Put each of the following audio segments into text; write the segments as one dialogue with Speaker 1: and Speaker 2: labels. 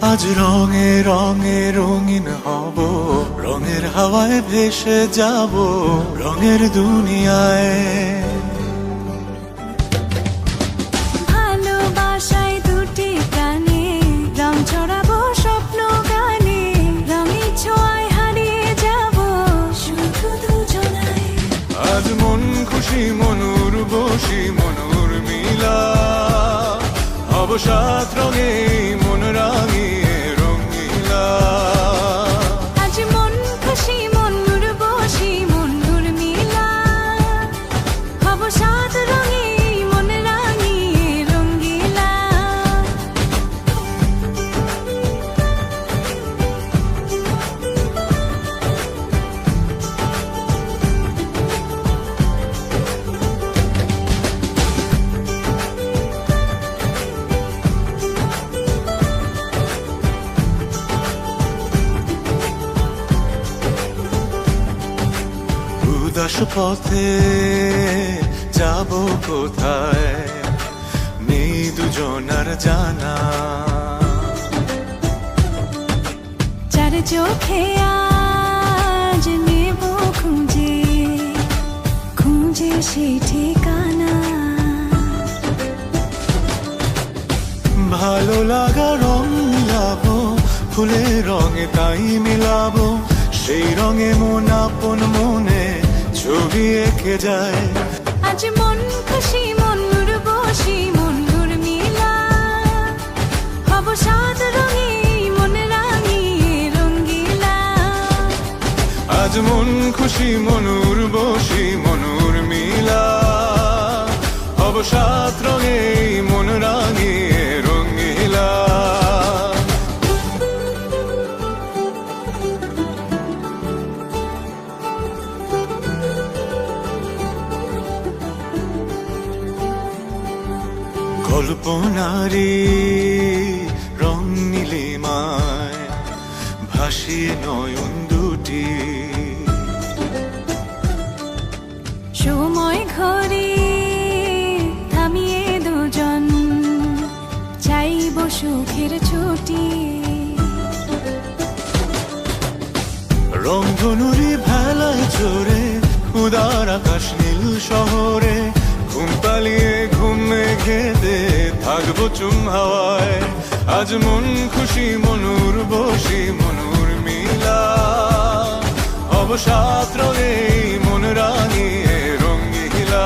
Speaker 1: আজ রঙে রঙে রঙিন হব, রঙের হাওয়ায় ভেসে যাব রঙের দুনিয়ায়।
Speaker 2: ভালোবাসায় দুটি প্রাণে রং ছড়াবো স্বপ্ন গানে, রঙের ছোঁয়ায় হারিয়ে যাব শুধু দুজনায়।
Speaker 1: আজ মন খুশি মনুর বসি মনুর মিলা, হব সাত রঙে মন রাঙিয়ে রঙিলা।
Speaker 2: আজ মন খুশি মনুর বসি মনুর মিলা, হব সাত রঙে মন রাঙিয়ে রঙ্গিলা।
Speaker 1: উদাস পথে যাব কোথায় নেই দুজনার জানা,
Speaker 2: চার চোখে আজ নেব খুঁজে খুঁজে সেই ঠিকানা।
Speaker 1: ভালো লাগা রং মিলাবো ফুলের রঙে তাই মিলাবো, সেই রঙে মন আপন মনে ছবি এঁকে যায়।
Speaker 2: আজ মন খুশি মনুর বসি মনুর মিলা, হব সাত রঙে মন রাঙিয়ে রঙ্গিলা।
Speaker 1: আজ মন খুশি মনুর বসি মনুর মিলা, হব সাত রঙে মন রাঙিয়ে রঙিলা। কল্পনারি রং নীলিমায় ভাসিয়ে নয়ন দুটি,
Speaker 2: সময় ঘরে থামিয়ে দুজন চাইব সুখের ছুটি।
Speaker 1: রংধনুরি ভেলায় চড়ে উদার আকাশ নীল শহরে, ঘুম পালিয়ে ঘুম মেঘেতে থাকবো চুম হাওয়ায়। আজ মন খুশি মনুর বসি মনুর মিলা, হব সাত রঙে মন রাঙিয়ে রঙ্গিলা।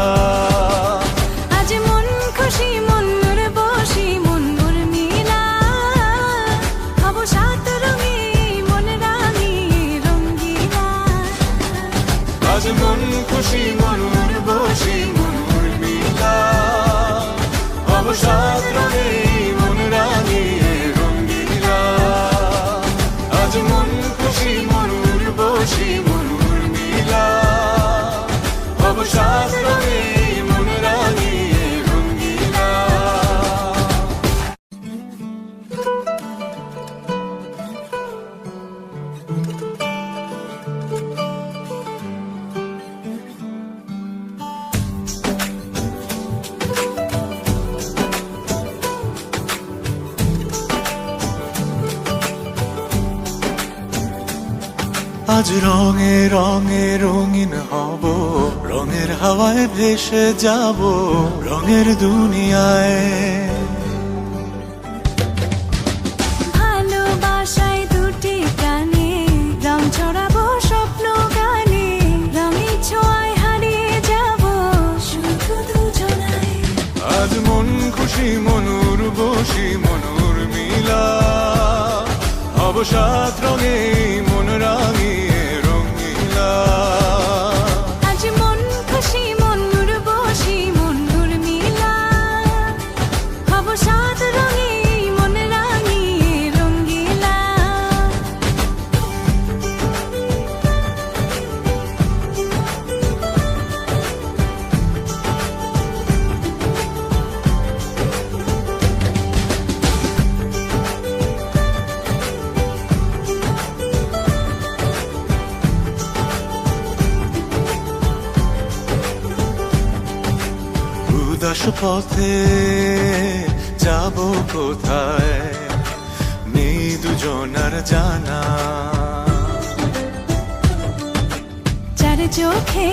Speaker 2: আজ মন খুশি মনুর বসি মনুর মিলা, হব সাত রঙে মন রাঙিয়ে রঙ্গিলা।
Speaker 1: আজ মন খুশি মনুর বসি মনুর মিলা, হব সাত রঙে মন রাঙিয়ে রঙ্গিলা। আজ মন খুশি মনুর বসি মনুর মিলা, হব সাত রঙে মন রাঙিয়ে রঙ্গিলা। আজ রঙে রঙে রঙিন হব, রঙের হাওয়ায় ভেসে যাব রঙের দুনিয়ায়।
Speaker 2: ভালোবাসায় দুটি প্রাণে রং ছড়াবো স্বপ্ন গানে, রঙের ছোঁয়ায় হারিয়ে যাব শুধু দুজনায়।
Speaker 1: আজ মন খুশি মনুর বসি মনুর মিলা, হব সাত রঙে মন রাঙিয়ে রঙিলা।
Speaker 2: আজ মন খুশি মনুর বসি মনুর মিলা, হব সাত রঙে মন রাঙিয়ে রঙ্গিলা।
Speaker 1: উদাস পথে যাব কোথায় নেই দুজনার জানা।
Speaker 2: চার চোখে